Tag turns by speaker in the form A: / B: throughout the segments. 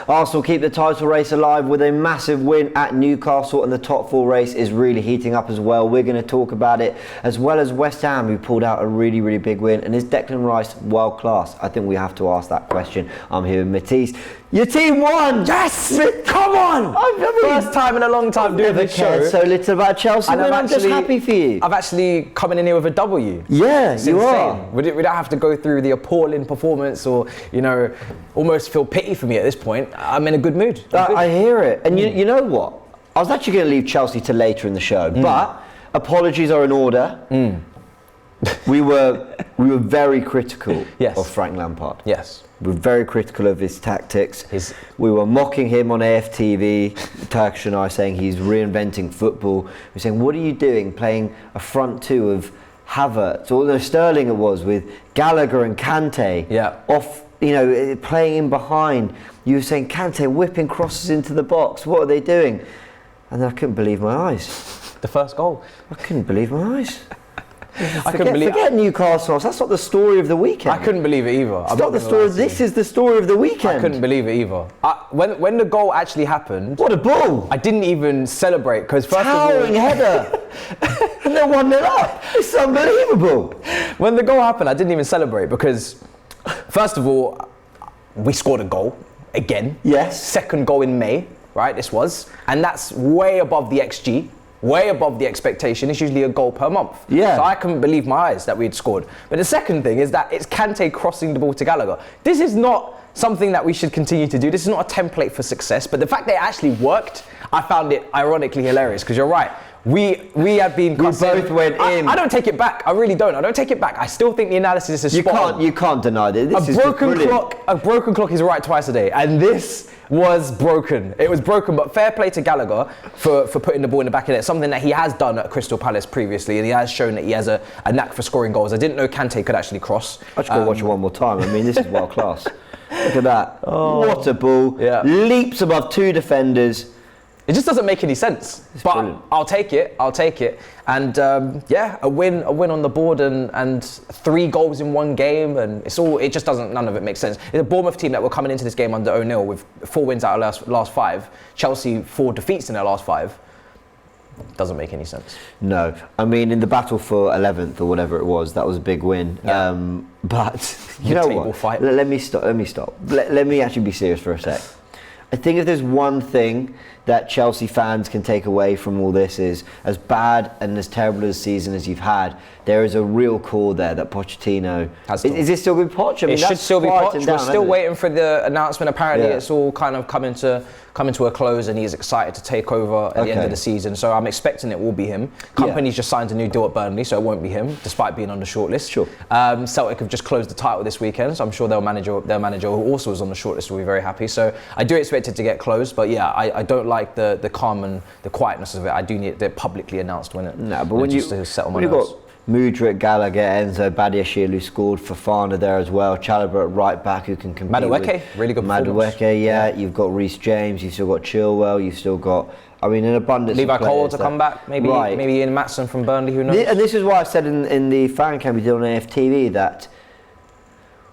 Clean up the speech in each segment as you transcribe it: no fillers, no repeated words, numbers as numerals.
A: Arsenal keep the title race alive with a massive win at Newcastle, and the top 4 race is really heating up as well. We're going to talk about it, as well as West Ham, who pulled out a really, really big win. And is Declan Rice world class? I think we have to ask that question. I'm here with Matisse. Your team won!
B: Yes!
A: Come on!
B: First time in a long time doing this show.
A: So little about Chelsea, and I'm just happy for you.
B: I've actually coming in here with a W.
A: Yeah,
B: it's
A: you
B: insane.
A: are.
B: We don't have to go through the appalling performance or, almost feel pity for me at this point. I'm in a good mood.
A: I hear it. And you know what? I was actually going to leave Chelsea to later in the show, but apologies are in order. We were very critical of Frank Lampard.
B: Yes.
A: We were very critical of his tactics. We were mocking him on AFTV, Turkish and I, saying he's reinventing football. We were saying, what are you doing playing a front two of Havertz, or Sterling it was, with Gallagher and Kante off, playing in behind. You were saying Kante whipping crosses into the box. What are they doing? And I couldn't believe my eyes.
B: The first goal.
A: I couldn't believe my eyes. Forget Newcastle. That's not the story of the weekend.
B: I couldn't believe it either.
A: It's not the story. This is the story of the weekend.
B: I couldn't believe it either. When the goal actually happened,
A: what a ball!
B: I didn't even celebrate because
A: towering header, and they're 1-0 up. It's unbelievable.
B: When the goal happened, I didn't even celebrate because, first of all, we scored a goal again.
A: Yes.
B: Second goal in May, right? This was, and that's way above the XG. Way above the expectation. It's usually a goal per month.
A: Yeah.
B: So I couldn't believe my eyes that we'd scored. But the second thing is that it's Kante crossing the ball to Gallagher. This is not something that we should continue to do. This is not a template for success. But the fact that it actually worked, I found it ironically hilarious. Because you're right. We have been.
A: We both went in.
B: I don't take it back. I really don't. I don't take it back. I still think the analysis is spot on.
A: You can't deny that.
B: A broken clock is right twice a day, and this was broken. It was broken, but fair play to Gallagher for putting the ball in the back of the net. Something that he has done at Crystal Palace previously, and he has shown that he has a knack for scoring goals. I didn't know Kante could actually cross.
A: I just got to watch it one more time. I mean, this is world class. Look at that. What a ball. Yeah. Leaps above 2 defenders.
B: It just doesn't make any sense, but brilliant. I'll take it. And a win on the board and 3 goals in one game, and none of it makes sense. It's a Bournemouth team that were coming into this game under O'Neill with 4 wins out of last 5. Chelsea 4 defeats in their last 5. Doesn't make any sense.
A: No, I mean, in the battle for 11th or whatever it was, that was a big win. Yeah. But you know what?
B: Fight.
A: Let me stop. Let me actually be serious for a sec. I think if there's one thing that Chelsea fans can take away from all this is, as bad and as terrible a season as you've had, there is a real core there that Pochettino has. Is it still good Poch? I mean,
B: it should still be Poch. We're still waiting for the announcement. Apparently, it's all kind of coming to a close, and he's excited to take over at the end of the season. So I'm expecting it will be him. Company's just signed a new deal at Burnley, so it won't be him, despite being on the shortlist.
A: Sure.
B: Celtic have just closed the title this weekend, so I'm sure their manager, who also was on the shortlist, will be very happy. So I do expect it to get closed, but yeah, I don't like the calm and the quietness of it. I do need it publicly announced when it.
A: No, but when you've got Mudryk, Gallagher, Enzo, Badiashile, who scored, Fofana there as well, Chalobah at right back who can compete.
B: Madueke, really good performance.
A: Madueke, you've got Reece James, you've still got Chilwell, you've still got, an abundance
B: Levi
A: of players.
B: Cole to come back, maybe Ian Maatsen from Burnley, who knows?
A: And this is why I said in the fan camp we did on AFTV that,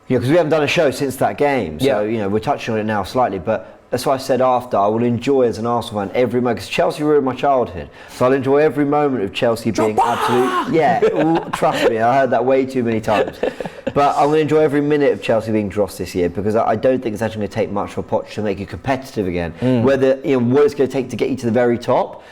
A: because we haven't done a show since that game, so we're touching on it now slightly, but that's why I said after, I will enjoy as an Arsenal fan every moment, because Chelsea ruined my childhood. So I'll enjoy every moment of Chelsea being absolute. Trust me, I heard that way too many times. But I'm going to enjoy every minute of Chelsea being dross this year, because I don't think it's actually going to take much for Poch to make you competitive again. Whether what it's going to take to get you to the very top,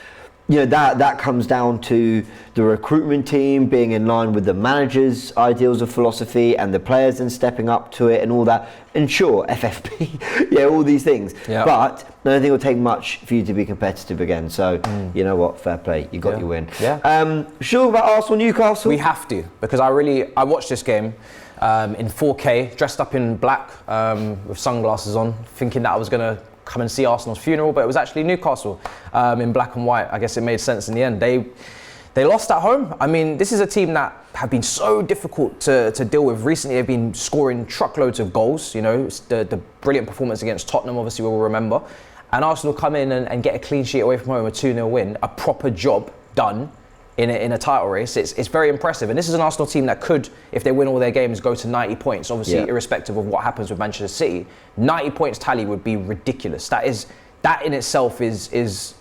A: that comes down to the recruitment team being in line with the manager's ideals of philosophy and the players then stepping up to it and all that. And sure, FFP, all these things. Yep. But I don't think it'll take much for you to be competitive again. So, you know what, fair play, you got your win.
B: Yeah.
A: Sure about Arsenal, Newcastle?
B: We have to, because I watched this game in 4K, dressed up in black with sunglasses on, thinking that I was going to come and see Arsenal's funeral, but it was actually Newcastle in black and white. I guess it made sense in the end. They lost at home. I mean, this is a team that have been so difficult to deal with. Recently, they've been scoring truckloads of goals. The brilliant performance against Tottenham, obviously, we'll remember. And Arsenal come in and get a clean sheet away from home, a 2-0 win, a proper job done in a title race, it's very impressive. And this is an Arsenal team that could, if they win all their games, go to 90 points. Obviously, irrespective of what happens with Manchester City, 90 points tally would be ridiculous. That in itself is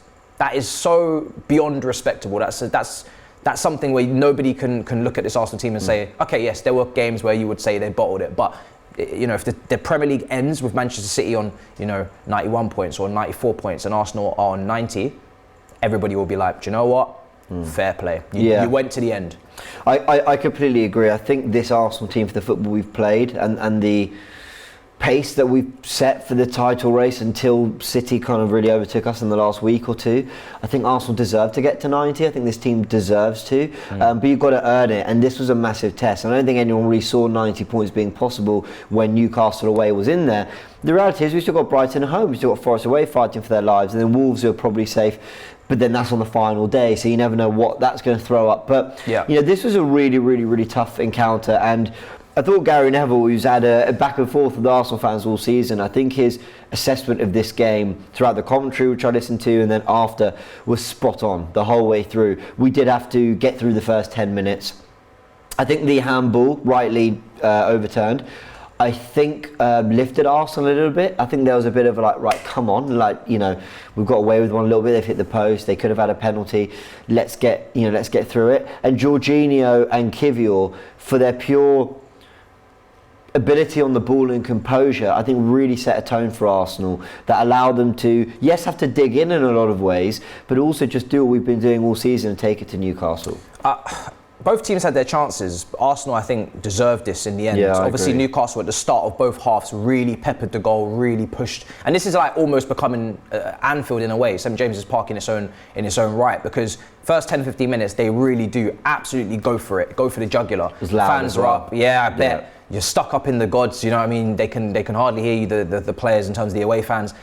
B: so beyond respectable. That's something where nobody can look at this Arsenal team and say, okay, yes, there were games where you would say they bottled it, but if the Premier League ends with Manchester City on 91 points or 94 points and Arsenal are on 90, everybody will be like, do you know what? Fair play. You went to the end.
A: I completely agree. I think this Arsenal team, for the football we've played and the pace that we've set for the title race until City kind of really overtook us in the last week or two, I think Arsenal deserve to get to 90. I think this team deserves to, but you've got to earn it, and this was a massive test. I don't think anyone really saw 90 points being possible when Newcastle away was in there. The reality is we've still got Brighton at home, we've still got Forest away fighting for their lives, and then Wolves who are probably safe, but then that's on the final day, so you never know what that's going to throw up. But this was a really, really, really tough encounter, and I thought Gary Neville, who's had a back and forth with Arsenal fans all season, I think his assessment of this game throughout the commentary, which I listened to, and then after, was spot on the whole way through. We did have to get through the first 10 minutes. I think the handball, rightly overturned, I think lifted Arsenal a little bit. I think there was a bit of right, come on, we've got away with one a little bit. They've hit the post. They could have had a penalty. Let's get through it. And Jorginho and Kivior, for their pure ability on the ball and composure, I think really set a tone for Arsenal that allowed them to, have to dig in a lot of ways, but also just do what we've been doing all season and take it to Newcastle.
B: Both teams had their chances. Arsenal, I think, deserved this in the end.
A: Yeah,
B: obviously, Newcastle at the start of both halves really peppered the goal, really pushed. And this is like almost becoming Anfield in a way, St James's Park in its own right, because first 10-15 minutes, they really do absolutely go for it, go for the jugular. Fans are up. Yeah, I bet. Yeah. You're stuck up in the gods, you know what I mean? They can hardly hear you, the players, in terms of the away fans.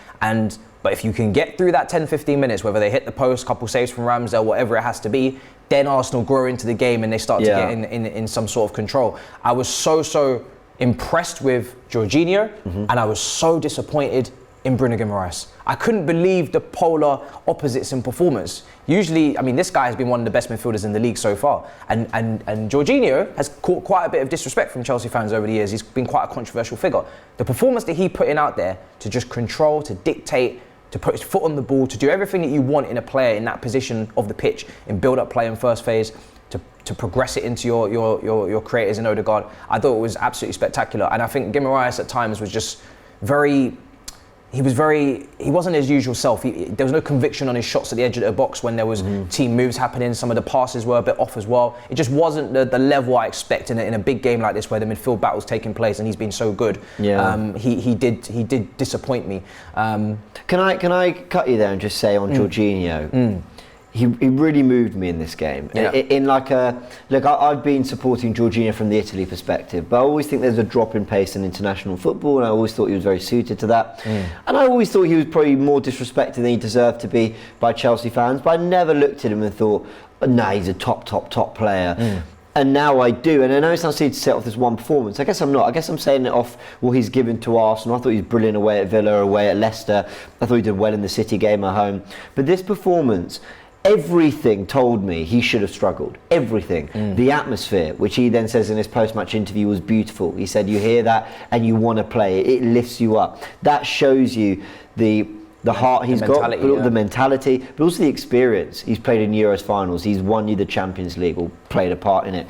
B: But if you can get through that 10-15 minutes, whether they hit the post, couple saves from Ramsdale, whatever it has to be, then Arsenal grow into the game and they start to get in some sort of control. I was so impressed with Jorginho, and I was so disappointed in Bruno Guimaraes. I couldn't believe the polar opposites in performance. Usually, I mean, this guy has been one of the best midfielders in the league so far. And Jorginho has caught quite a bit of disrespect from Chelsea fans over the years. He's been quite a controversial figure. The performance that he put in out there to just control, to dictate, to put his foot on the ball, to do everything that you want in a player in that position of the pitch, in build-up play in first phase, to progress it into your creators in Odegaard, I thought it was absolutely spectacular. And I think Guimaraes at times was just he wasn't his usual self. There was no conviction on his shots at the edge of the box when there was team moves happening. Some of the passes were a bit off as well. It just wasn't the level I expect in a big game like this where the midfield battle's taking place and he's been so good. Yeah. He did disappoint me.
A: Can I cut you there and just say on Jorginho? He really moved me in this game. Yeah. I've been supporting Jorginho from the Italy perspective, but I always think there's a drop in pace in international football, and I always thought he was very suited to that. And I always thought he was probably more disrespected than he deserved to be by Chelsea fans, but I never looked at him and thought, nah, he's a top player. And now I do, and I know it sounds silly to set off this one performance. I guess I'm not. I guess I'm saying it off what he's given to Arsenal. I thought he was brilliant away at Villa, away at Leicester. I thought he did well in the City game at home. But this performance, everything told me he should have struggled. Everything. The atmosphere, which he then says in his post-match interview, was beautiful. He said, you hear that and you want to play. It lifts you up. That shows you the heart he's got, but the mentality, but also the experience. He's played in Euros finals. He's won you the Champions League, or played a part in it.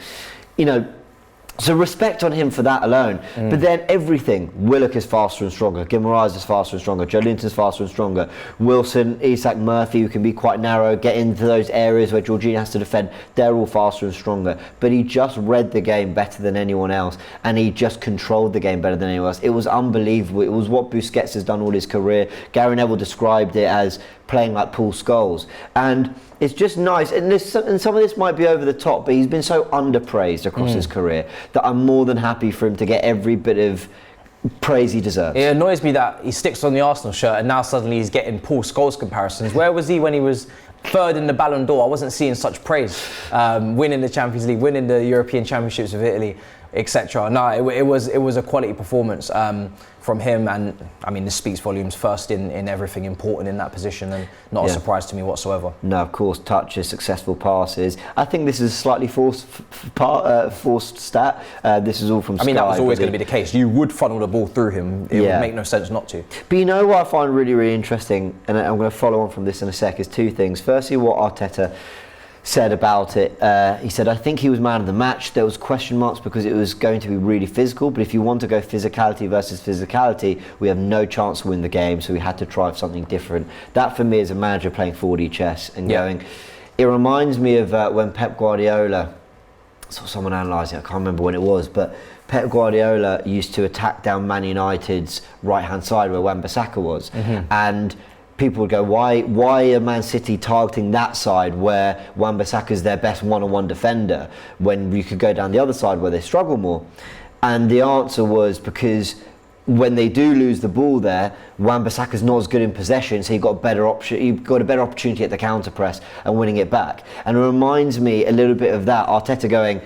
A: So respect on him for that alone. But then everything, Willock is faster and stronger, Guimaraes is faster and stronger, Joe Linton's faster and stronger, Wilson, Isak Murphy, who can be quite narrow, get into those areas where Jorginho has to defend, they're all faster and stronger. But he just read the game better than anyone else, and he just controlled the game better than anyone else. It was unbelievable. It was what Busquets has done all his career. Gary Neville described it as playing like Paul Scholes, and it's just nice. And some of this might be over the top, but he's been so underpraised across his career that I'm more than happy for him to get every bit of praise he deserves.
B: It annoys me that he sticks on the Arsenal shirt and now suddenly he's getting Paul Scholes comparisons. Where was he when he was third in the Ballon d'Or? I wasn't seeing such praise. Winning the Champions League, winning the European Championships with Italy. etc. No, it was a quality performance from him, and I mean, this speaks volumes. First in everything important in that position, and not a surprise to me whatsoever.
A: No, of course, touches, successful passes. I think this is a slightly forced stat. This is all from Sky.
B: I mean, that was always going to be the case. You would funnel the ball through him. It would make no sense not to.
A: But you know what I find really, really interesting, and I'm going to follow on from this in a sec, is two things. Firstly, what Arteta said about it. He said, I think he was man of the match. There was question marks because it was going to be really physical, but if you want to go physicality versus physicality, we have no chance to win the game, so we had to try something different. That for me is a manager playing 4D chess and going. It reminds me of when Pep Guardiola, I saw someone analysing, I can't remember when it was, but Pep Guardiola used to attack down Man United's right hand side where Wan-Bissaka was, and people would go, why are Man City targeting that side where Wan-Bissaka is their best one-on-one defender when you could go down the other side where they struggle more? And the answer was because when they do lose the ball there, Wan-Bissaka's not as good in possession, so you've got a better opportunity at the counter press and winning it back. And it reminds me a little bit of that, Arteta going,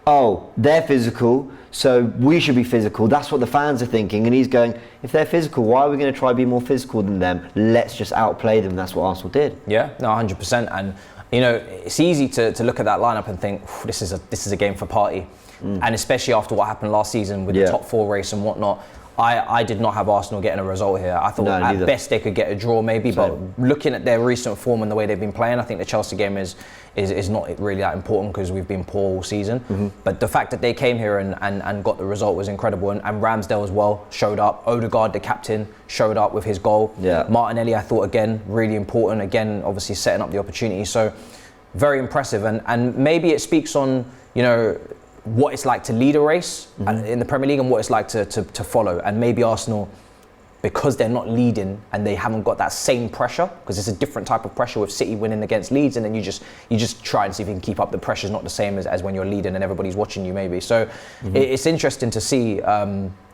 A: oh, they're physical, so we should be physical. That's what the fans are thinking. And he's going, if they're physical, why are we going to try to be more physical than them? Let's just outplay them. That's what Arsenal did.
B: Yeah, no, 100%. And, you know, it's easy to look at that lineup and think, this is a game for party. And especially after what happened last season with the top four race and whatnot. I did not have Arsenal getting a result here. I thought at best they could get a draw maybe, but looking at their recent form and the way they've been playing, I think the Chelsea game is not really that important because we've been poor all season. But the fact that they came here and got the result was incredible, and Ramsdale as well showed up. Odegaard, the captain, showed up with his goal. Martinelli, I thought, again, really important. Again, obviously setting up the opportunity. So very impressive, and maybe it speaks on, you know, what it's like to lead a race in the Premier League and what it's like to follow. And maybe Arsenal, because they're not leading and they haven't got that same pressure, because it's a different type of pressure with City winning against Leeds, and then you just try and see if you can keep up. The pressure's not the same as when you're leading and everybody's watching you maybe. So it's interesting to see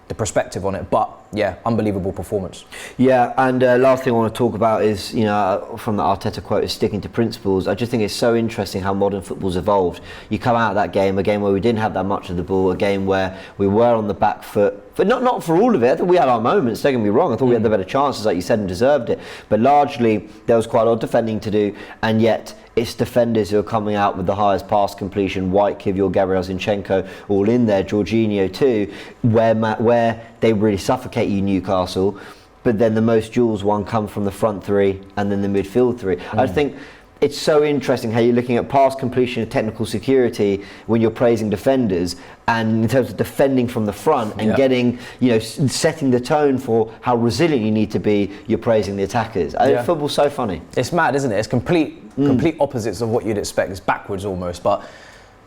B: the perspective on it, but yeah, unbelievable performance.
A: Yeah, and last thing I want to talk about is, you know, from the Arteta quote, is sticking to principles. I just think it's so interesting how modern football's evolved. You come out of that game, a game where we didn't have that much of the ball, a game where we were on the back foot, but not for all of it. I think we had our moments, don't get me wrong. I thought we had the better chances, like you said, and deserved it. But largely, there was quite a lot of defending to do, and yet it's defenders who are coming out with the highest pass completion. White, Kivior, Gabriel, Zinchenko, all in there. Jorginho too, where they really suffocate you, Newcastle. But then the most duels won come from the front three and then the midfield three. I think it's so interesting how you're looking at pass completion and technical security when you're praising defenders, and in terms of defending from the front and getting, you know, setting the tone for how resilient you need to be, you're praising the attackers. Football's so funny.
B: It's mad, isn't it? It's complete opposites of what you'd expect. It's backwards almost, but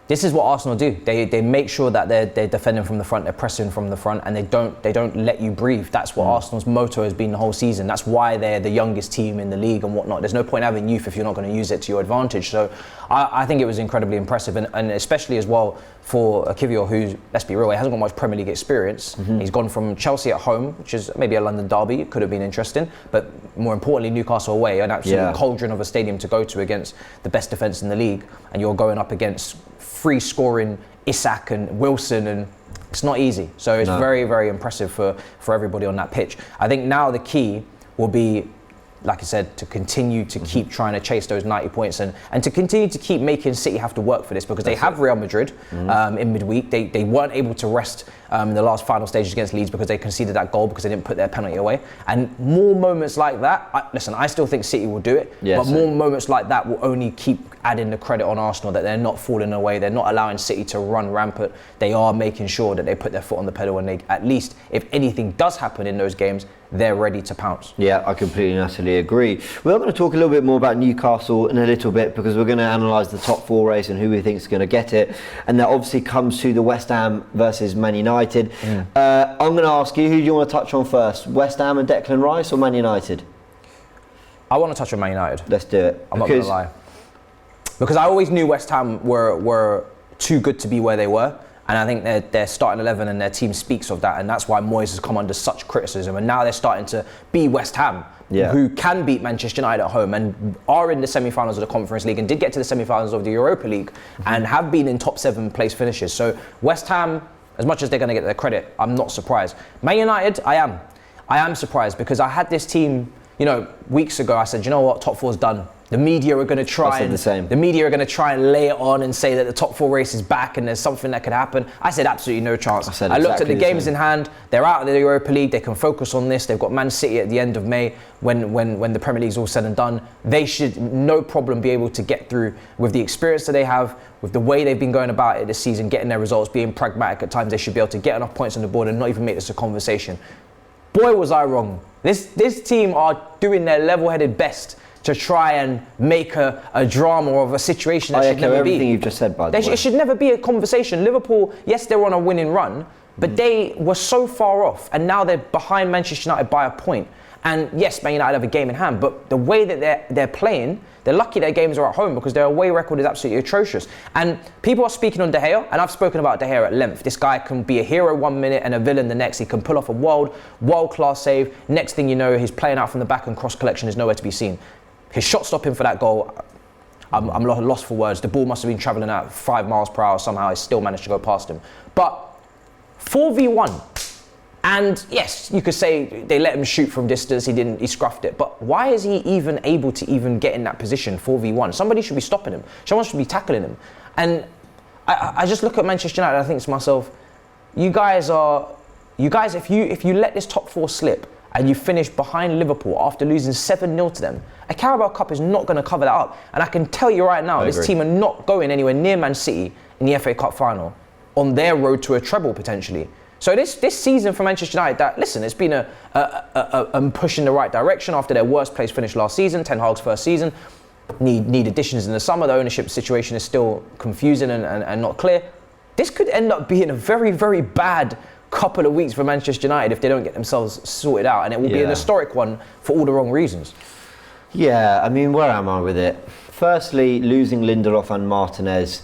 B: this is what Arsenal do. They make sure that they're defending from the front, they're pressing from the front, and they don't let you breathe. That's what Arsenal's motto has been the whole season. That's why they're the youngest team in the league and whatnot. There's no point having youth if you're not going to use it to your advantage. So I think it was incredibly impressive, and especially as well for Kivior, who, let's be real, he hasn't got much Premier League experience. He's gone from Chelsea at home, which is maybe a London derby, it could have been interesting, but more importantly, Newcastle away, an absolute cauldron of a stadium to go to against the best defence in the league, and you're going up against free scoring Isak and Wilson, and it's not easy. So it's very, very impressive for everybody on that pitch. I think now the key will be, like I said, to continue to keep trying to chase those 90 points and to continue to keep making City have to work for this, because they have Real Madrid in midweek. They weren't able to rest in the last final stages against Leeds because they conceded that goal because they didn't put their penalty away. And more moments like that, I still think City will do it, but more moments like that will only keep adding the credit on Arsenal that they're not falling away, they're not allowing City to run rampant. They are making sure that they put their foot on the pedal, and they, at least if anything does happen in those games, they're ready to pounce. Yeah,
A: I completely and utterly agree. We're going to talk a little bit more about Newcastle in a little bit, because we're going to analyse the top four race and who we think is going to get it, and that obviously comes to the West Ham versus Man United. I'm going to ask you, who do you want to touch on first? West Ham and Declan Rice, or Man United?
B: I want to touch on Man United.
A: Let's do it.
B: I'm not going to lie. Because I always knew West Ham were too good to be where they were. And I think their starting 11 and their team speaks of that. And that's why Moyes has come under such criticism. And now they're starting to be West Ham, who can beat Manchester United at home and are in the semi-finals of the Conference League and did get to the semi-finals of the Europa League and have been in top 7 place finishes. So West Ham As much as they're going to get their credit, I'm not surprised. Man United, I am surprised because I had this team, weeks ago. I said, you know what, top four's done. The media are going to try the media are going to try and lay it on and say that the top four race is back and there's something that could happen. I said absolutely no chance. I looked at the games in hand. They're out of the Europa League. They can focus on this. They've got Man City at the end of May when the Premier League's all said and done. They should no problem be able to get through with the experience that they have, with the way they've been going about it this season, getting their results, being pragmatic at times. They should be able to get enough points on the board and not even make this a conversation. Boy, was I wrong. This team are doing their level-headed best to try and make a drama of a situation that should never be.
A: Everything you've just said, by the way.
B: It should never be a conversation. Liverpool, yes, they're on a winning run, but they were so far off, and now they're behind Manchester United by a point. And yes, Man United have a game in hand, but the way that they're playing, they're lucky their games are at home because their away record is absolutely atrocious. And people are speaking on De Gea, and I've spoken about De Gea at length. This guy can be a hero 1 minute and a villain the next. He can pull off a world-class save. Next thing you know, he's playing out from the back and cross collection is nowhere to be seen. His shot stopping for that goal, I'm lost for words. The ball must have been travelling at 5 miles per hour. Somehow he still managed to go past him. But 4v1, and yes, you could say they let him shoot from distance. He scruffed it. But why is he even able to even get in that position, 4v1? Somebody should be stopping him. Someone should be tackling him. And I just look at Manchester United and I think to myself, you guys, if you let this top four slip, and you finish behind Liverpool after losing 7-0 to them, a Carabao Cup is not going to cover that up. And I can tell you right now, this team are not going anywhere near Man City in the FA Cup final on their road to a treble potentially. So this season for Manchester United, it's been a push in the right direction after their worst place finish last season, Ten Hag's first season. Need additions in the summer. The ownership situation is still confusing and not clear. This could end up being a very, very bad couple of weeks for Manchester United if they don't get themselves sorted out, and it will be an historic one for all the wrong reasons.
A: Yeah, I mean, where am I with it? Firstly, losing Lindelof and Martinez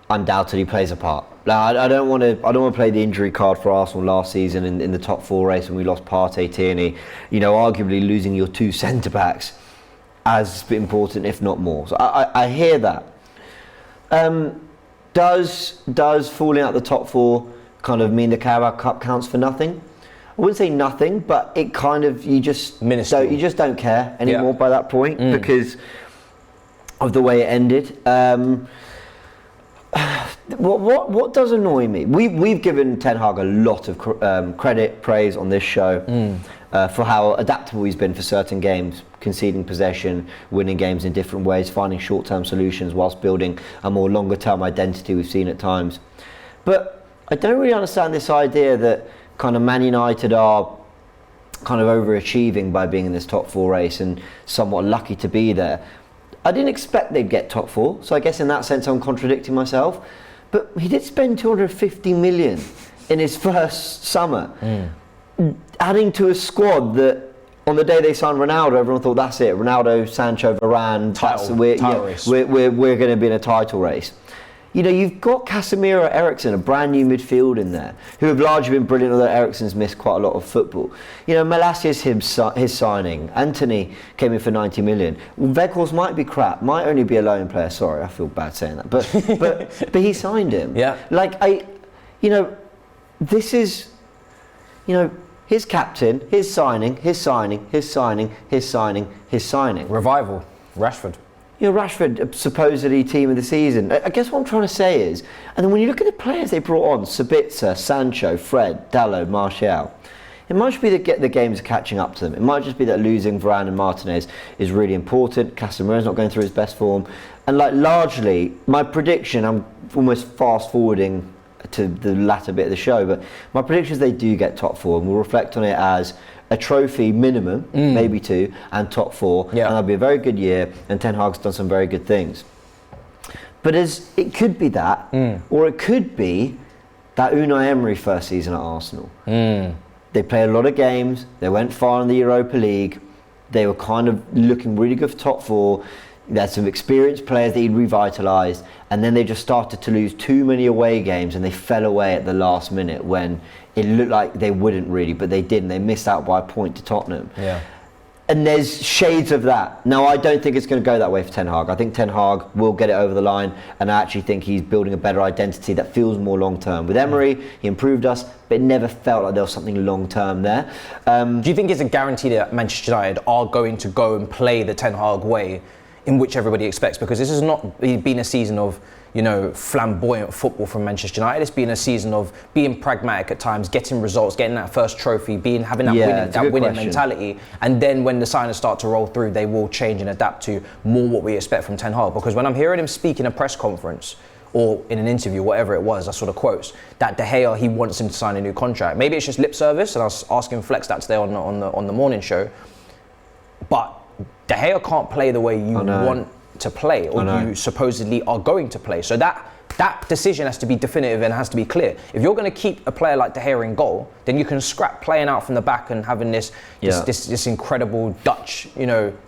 A: undoubtedly plays a part. Now, I don't want to play the injury card for Arsenal last season in the top four race when we lost Partey, Tierney. Arguably losing your two centre backs as important, if not more. So I hear that. Does falling out the top four kind of mean the Carabao Cup counts for nothing? I wouldn't say nothing, but it kind of you just don't care anymore by that point because of the way it ended. What does annoy me? We've given Ten Hag a lot of credit, praise on this show for how adaptable he's been for certain games, conceding possession, winning games in different ways, finding short-term solutions whilst building a more longer-term identity we've seen at times. But I don't really understand this idea that kind of Man United are kind of overachieving by being in this top four race and somewhat lucky to be there. I didn't expect they'd get top four, so I guess in that sense I'm contradicting myself. But he did spend 250 million in his first summer, adding to a squad that on the day they signed Ronaldo, everyone thought that's it. Ronaldo, Sancho, Varane, we're going to be in a title race. You've got Casemiro, Eriksen, a brand new midfield in there, who have largely been brilliant, although Eriksen's missed quite a lot of football. Malacia's his signing. Anthony came in for 90 million. Well, Weghorst might be crap, might only be a loan player. Sorry, I feel bad saying that, but he signed him.
B: Yeah.
A: This is, his captain, his signing.
B: Revival, Rashford.
A: Rashford, supposedly team of the season. I guess what I'm trying to say is, and then when you look at the players they brought on, Sabitzer, Sancho, Fred, Dalot, Martial, it might just be that the games are catching up to them. It might just be that losing Varane and Martinez is really important. Casemiro's not going through his best form. And largely, my prediction, I'm almost fast forwarding to the latter bit of the show, but my prediction is they do get top four, and we'll reflect on it as a trophy minimum, maybe two, and top four, and that'll be a very good year, and Ten Hag's done some very good things. But it could be that, or it could be that Unai Emery first season at Arsenal. They played a lot of games, they went far in the Europa League, they were kind of looking really good for top four, they had some experienced players that he'd revitalised, and then they just started to lose too many away games and they fell away at the last minute when it looked like they wouldn't really, but they did, and they missed out by a point to Tottenham.
B: Yeah.
A: And there's shades of that. Now, I don't think it's going to go that way for Ten Hag. I think Ten Hag will get it over the line, and I actually think he's building a better identity that feels more long-term. With Emery, he improved us, but it never felt like there was something long-term there.
B: Do you think it's a guarantee that Manchester United are going to go and play the Ten Hag way in which everybody expects? Because this has not been a season of, flamboyant football from Manchester United. It's been a season of being pragmatic at times, getting results, getting that first trophy, having that winning mentality. And then when the signings start to roll through, they will change and adapt to more what we expect from Ten Hag. Because when I'm hearing him speak in a press conference or in an interview, whatever it was, I saw the quotes, that De Gea, he wants him to sign a new contract. Maybe it's just lip service, and I was asking Flex that today on the morning show. But De Gea can't play the way you want to play, or you supposedly are going to play. So that decision has to be definitive and has to be clear. If you're going to keep a player like De Gea in goal, then you can scrap playing out from the back and having this incredible Dutch,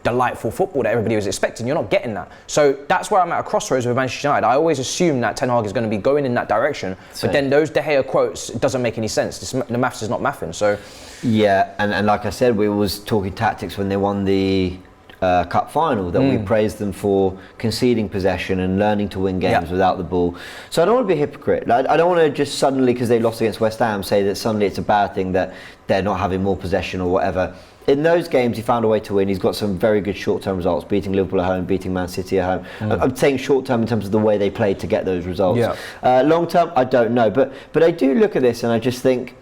B: delightful football that everybody was expecting. You're not getting that. So that's where I'm at a crossroads with Manchester United. I always assume that Ten Hag is going to be going in that direction, but then those De Gea quotes, it doesn't make any sense. The maths is not mathing. So
A: yeah, and like I said, we was talking tactics when they won the Cup final, that we praised them for conceding possession and learning to win games without the ball. So I don't want to be a hypocrite. I don't want to just suddenly, because they lost against West Ham, say that suddenly it's a bad thing that they're not having more possession or whatever. In those games, he found a way to win. He's got some very good short-term results, beating Liverpool at home, beating Man City at home. I'm saying short-term in terms of the way they played to get those results. Long-term, I don't know. But I do look at this and I just think,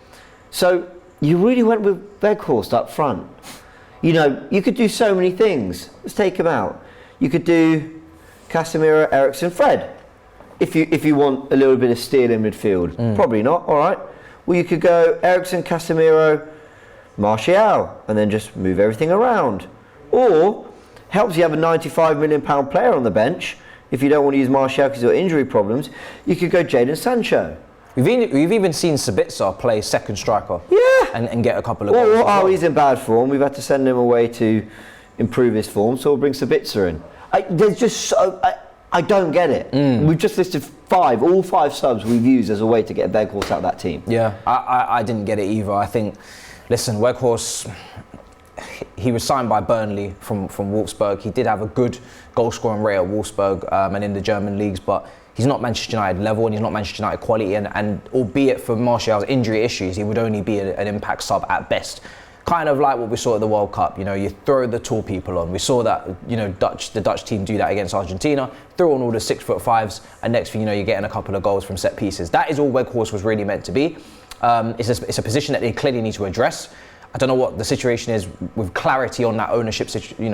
A: so you really went with Weghorst up front. You could do so many things. Let's take him out. You could do Casemiro, Eriksen, Fred. If you want a little bit of steel in midfield. Probably not, all right. Well, you could go Eriksen, Casemiro, Martial, and then just move everything around. Or, helps you have a £95 million player on the bench. If you don't want to use Martial because of injury problems, you could go Jadon Sancho.
B: We've even seen Sabitzer play second striker. And get a couple of goals.
A: He's in bad form. We've had to send him away to improve his form, so we'll bring Sabitzer in. I don't get it. We've just listed all five subs we've used as a way to get Weghorst out of that team.
B: Yeah, I didn't get it either. I think, listen, Weghorst, he was signed by Burnley from Wolfsburg. He did have a good goal scoring rate at Wolfsburg and in the German leagues, but he's not Manchester United level and he's not Manchester United quality, and albeit for Martial's injury issues, he would only be an impact sub at best. Kind of like what we saw at the World Cup, you throw the tall people on. We saw that, the Dutch team do that against Argentina, throw on all the 6'5", and next thing you know, you're getting a couple of goals from set pieces. That is all Weghorst was really meant to be. It's a position that they clearly need to address. I don't know what the situation is with clarity on that ownership,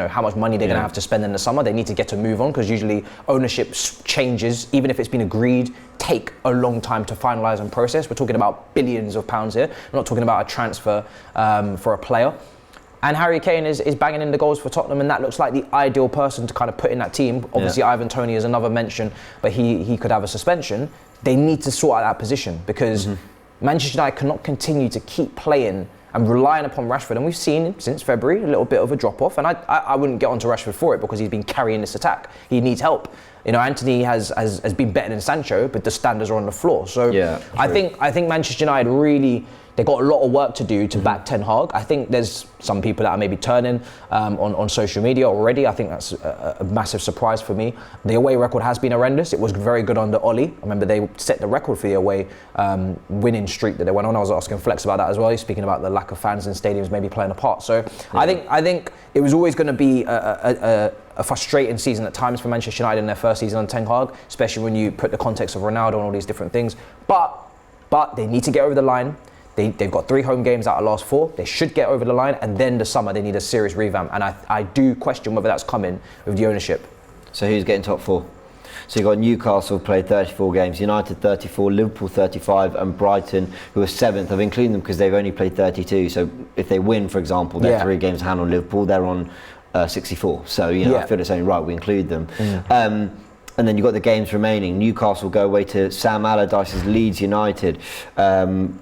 B: how much money they're going to have to spend in the summer. They need to get a move on, because usually ownership changes, even if it's been agreed, take a long time to finalise and process. We're talking about billions of pounds here. We're not talking about a transfer for a player. And Harry Kane is banging in the goals for Tottenham, and that looks like the ideal person to kind of put in that team. Obviously, Ivan Toney is another mention, but he could have a suspension. They need to sort out that position, because Manchester United cannot continue to keep playing and relying upon Rashford, and we've seen since February a little bit of a drop-off, and I wouldn't get onto Rashford for it, because he's been carrying this attack. He needs help. Anthony has been better than Sancho, but the standards are on the floor. So I think Manchester United really, they've got a lot of work to do to back Ten Hag. I think there's some people that are maybe turning on social media already. I think that's a massive surprise for me. The away record has been horrendous. It was very good under Oli. I remember they set the record for the away winning streak that they went on. I was asking Flex about that as well. He's speaking about the lack of fans in stadiums maybe playing a part. So I think it was always going to be a frustrating season at times for Manchester United in their first season on Ten Hag, especially when you put the context of Ronaldo and all these different things. But they need to get over the line. They've got 3 home games out of last 4. They should get over the line, and then the summer they need a serious revamp. And I do question whether that's coming with the ownership.
A: So who's getting top 4? So you've got Newcastle played 34 games, United 34, Liverpool 35, and Brighton, who are 7th. I've included them because they've only played 32. So if they win, for example, they're 3 games hand on Liverpool. They're on 64. So I feel it's only right we include them. And then you've got the games remaining. Newcastle go away to Sam Allardyce's Leeds United.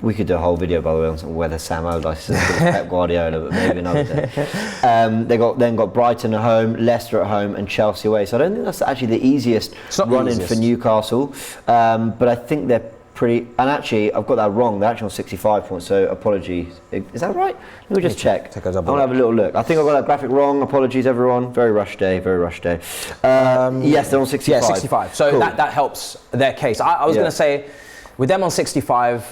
A: We could do a whole video, by the way, on whether Sam Allardyce is as good as Pep Guardiola, but maybe another day. They got Brighton at home, Leicester at home, and Chelsea away. So I don't think that's actually the easiest run-in for Newcastle. But I think they're pretty. And actually, I've got that wrong. They're actually on 65 points. So apologies. Is that right? Let me just check. I want to have a little look. I think I got that graphic wrong. Apologies, everyone. Very rush day. Very rush day. Yes, they're on 65.
B: Yeah, 65. So cool. that helps their case. I was going to say, with them on 65,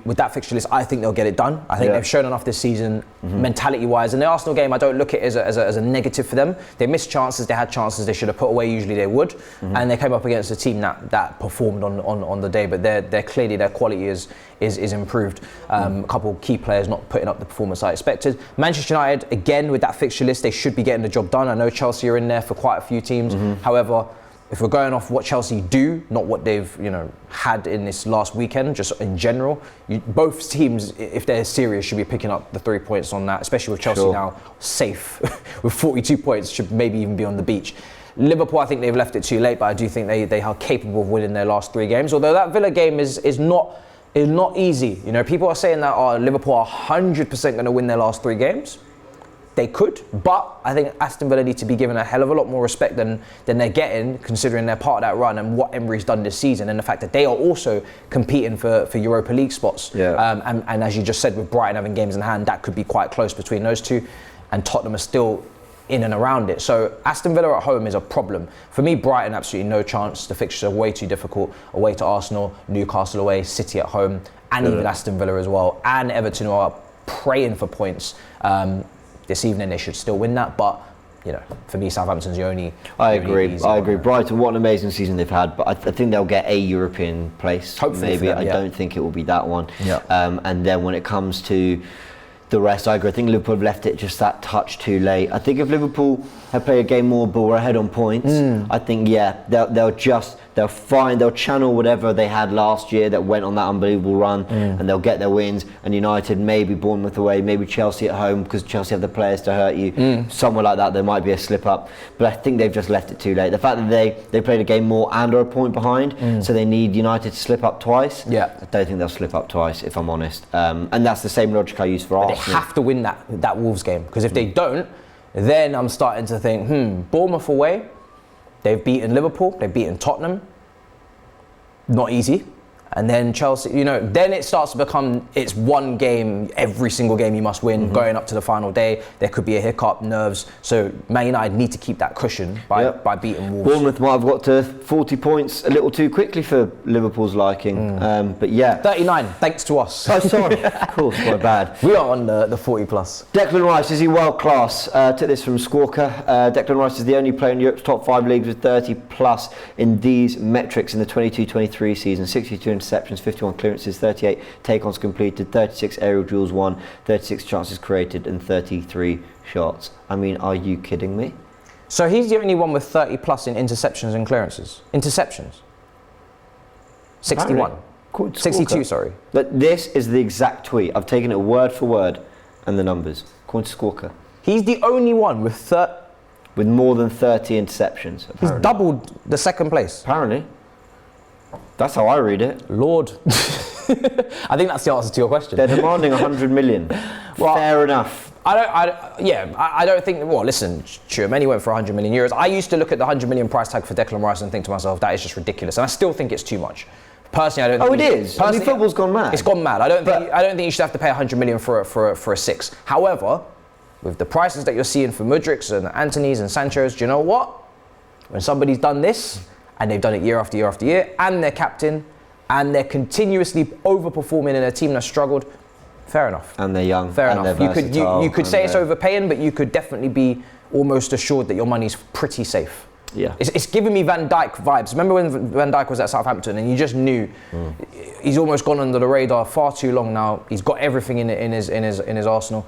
B: with that fixture list, I think they'll get it done. I think they've shown enough this season, mentality-wise. And the Arsenal game, I don't look at it as a negative for them. They missed chances, they had chances they should have put away, usually they would. And they came up against a team that performed on the day, but they're clearly, their quality is improved. A couple key players not putting up the performance I expected. Manchester United, again, with that fixture list, they should be getting the job done. I know Chelsea are in there for quite a few teams. However, if we're going off what Chelsea do, not what they've had in this last weekend, just in general, both teams, if they're serious, should be picking up the 3 points on that, especially with Chelsea now safe with 42 points, should maybe even be on the beach. Liverpool, I think they've left it too late, but I do think they are capable of winning their last 3 games. Although that Villa game is not easy. People are saying that Liverpool are 100% going to win their last 3 games. They could, but I think Aston Villa need to be given a hell of a lot more respect than they're getting, considering they're part of that run and what Emery's done this season, and the fact that they are also competing for Europa League spots. And as you just said, with Brighton having games in hand, that could be quite close between those two, and Tottenham are still in and around it. So Aston Villa at home is a problem. For me, Brighton, absolutely no chance. The fixtures are way too difficult. Away to Arsenal, Newcastle away, City at home, and even Aston Villa as well. And Everton are praying for points. This evening they should still win that, but for me, Southampton's the only. I agree.
A: Brighton, what an amazing season they've had, but I think they'll get a European place.
B: Hopefully,
A: maybe.
B: Them,
A: I don't think it will be that one. And then when it comes to the rest, I agree. I think Liverpool have left it just that touch too late. I think if Liverpool had played a game more, but were ahead on points, I think they'll channel whatever they had last year that went on that unbelievable run, and they'll get their wins. And United, maybe Bournemouth away, maybe Chelsea at home, because Chelsea have the players to hurt you. Somewhere like that, there might be a slip up. But I think they've just left it too late. The fact that they played a game more and are a point behind, so they need United to slip up twice. I don't think they'll slip up twice, if I'm honest. And that's the same logic I use for Arsenal.
B: They have to win that Wolves game, because if they don't, then I'm starting to think, Bournemouth away, they've beaten Liverpool, they've beaten Tottenham, not easy. And then Chelsea, then it starts to become, it's one game, every single game you must win, going up to the final day. There could be a hiccup, nerves. So Man United need to keep that cushion by beating Wolves.
A: Bournemouth might have got to 40 points a little too quickly for Liverpool's liking. But
B: 39, thanks to us.
A: Oh, sorry. Of course, my bad.
B: We are on the 40 plus.
A: Declan Rice, is he world class? Took this from Squawker. Declan Rice is the only player in Europe's top 5 leagues with 30 plus in these metrics in the 22-23 season. 62 interceptions, 51 clearances, 38 take-ons completed, 36 aerial duels won, 36 chances created, and 33 shots. I mean, are you kidding me?
B: So he's the only one with 30 plus in interceptions and clearances. Interceptions. 61. 62, sorry.
A: But this is the exact tweet. I've taken it word for word and the numbers. According to Squawker.
B: He's the only one with
A: more than 30 interceptions. Apparently.
B: He's doubled the second place.
A: Apparently. That's how I read it.
B: Lord. I think that's the answer to your question.
A: They're demanding 100 million. Well, fair enough.
B: I don't think, listen, Tchouameni went for 100 million euros. I used to look at the 100 million price tag for Declan Rice and think to myself, that is just ridiculous. And I still think it's too much. Personally, I don't think...
A: Oh, it is? I mean, football's gone mad.
B: It's gone mad. I don't think you should have to pay 100 million for a 6. However, with the prices that you're seeing for Mudryks and Antony's and Sancho's, do you know what? When somebody's done this, and they've done it year after year after year, and they're captain, and they're continuously overperforming in a team that's struggled, fair enough.
A: And they're young.
B: Fair
A: and
B: enough. You could say it's overpaying, but you could definitely be almost assured that your money's pretty safe.
A: Yeah.
B: It's giving me Van Dijk vibes. Remember when Van Dijk was at Southampton and you just knew he's almost gone under the radar far too long now. He's got everything in his arsenal.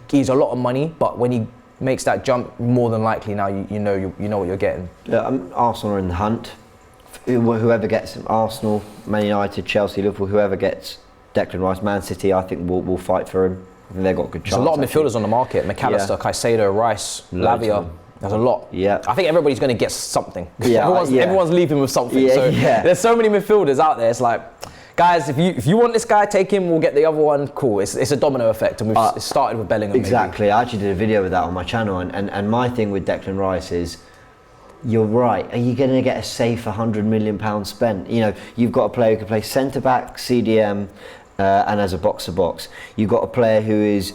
B: He's a lot of money, but when he makes that jump, more than likely now you know what you're getting.
A: Arsenal are in the hunt. Whoever gets him, Arsenal, Man United, Chelsea, Liverpool, whoever gets Declan Rice, Man City, I think will fight for him. I think they've got a good chance.
B: There's a lot of midfielders on the market. McAllister, Caicedo, Rice, Lavia. There's a lot.
A: Yeah.
B: I think everybody's going to get something.
A: Yeah.
B: Everyone's leaving with something. There's so many midfielders out there. It's like, guys, if you want this guy, take him. We'll get the other one. Cool. It's a domino effect, and we've started with Bellingham.
A: Exactly.
B: Maybe.
A: I actually did a video with that on my channel, and my thing with Declan Rice is you're right. Are you going to get a safe £100 million spent? You know, you've got a player who can play centre back, CDM, and as a box-to-box. You've got a player who is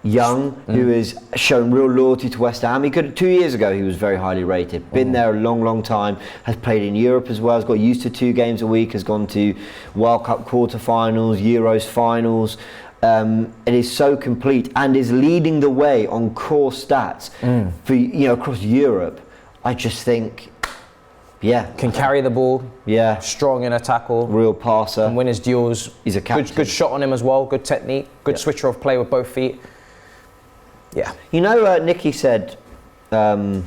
A: young, who has shown real loyalty to West Ham. 2 years ago he was very highly rated. Been there a long time. Has played in Europe as well. Has got used to 2 games a week. Has gone to World Cup quarterfinals, Euros finals. It is so complete and is leading the way on core stats for across Europe. I just think,
B: can carry the ball. Strong in a tackle.
A: Real passer.
B: Can win his duels.
A: He's a captain.
B: Good shot on him as well. Good technique. Good switcher of play with both feet. Yeah.
A: You know, Nicky said, go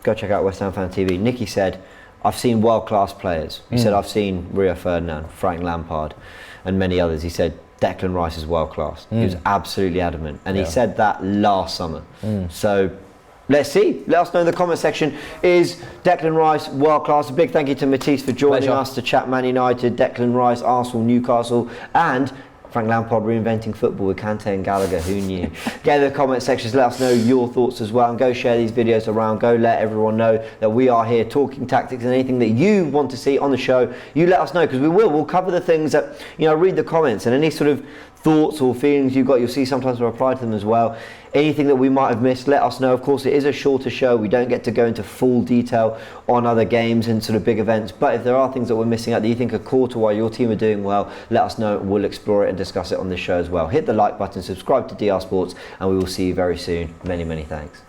A: check out West Ham Fan TV. Nicky said, I've seen world-class players. He said, I've seen Rio Ferdinand, Frank Lampard, and many others. He said, Declan Rice is world-class. He was absolutely adamant. And he said that last summer. So let's see. Let us know in the comment section. Is Declan Rice world-class? A big thank you to Matisse for joining us to chat Man United, Declan Rice, Arsenal, Newcastle, and Frank Lampard reinventing football with Kante and Gallagher. Who knew? Get in the comment sections. Let us know your thoughts as well, and go share these videos around. Go let everyone know that we are here talking tactics, and anything that you want to see on the show, you let us know, because we'll cover the things that, read the comments, and any sort of thoughts or feelings you've got, you'll see sometimes we reply to them as well. Anything that we might have missed, let us know. Of course, it is a shorter show. We don't get to go into full detail on other games and sort of big events. But if there are things that we're missing out that you think are core to why your team are doing well, let us know. We'll explore it and discuss it on this show as well. Hit the like button, subscribe to DR Sports, and we will see you very soon. Many, many thanks.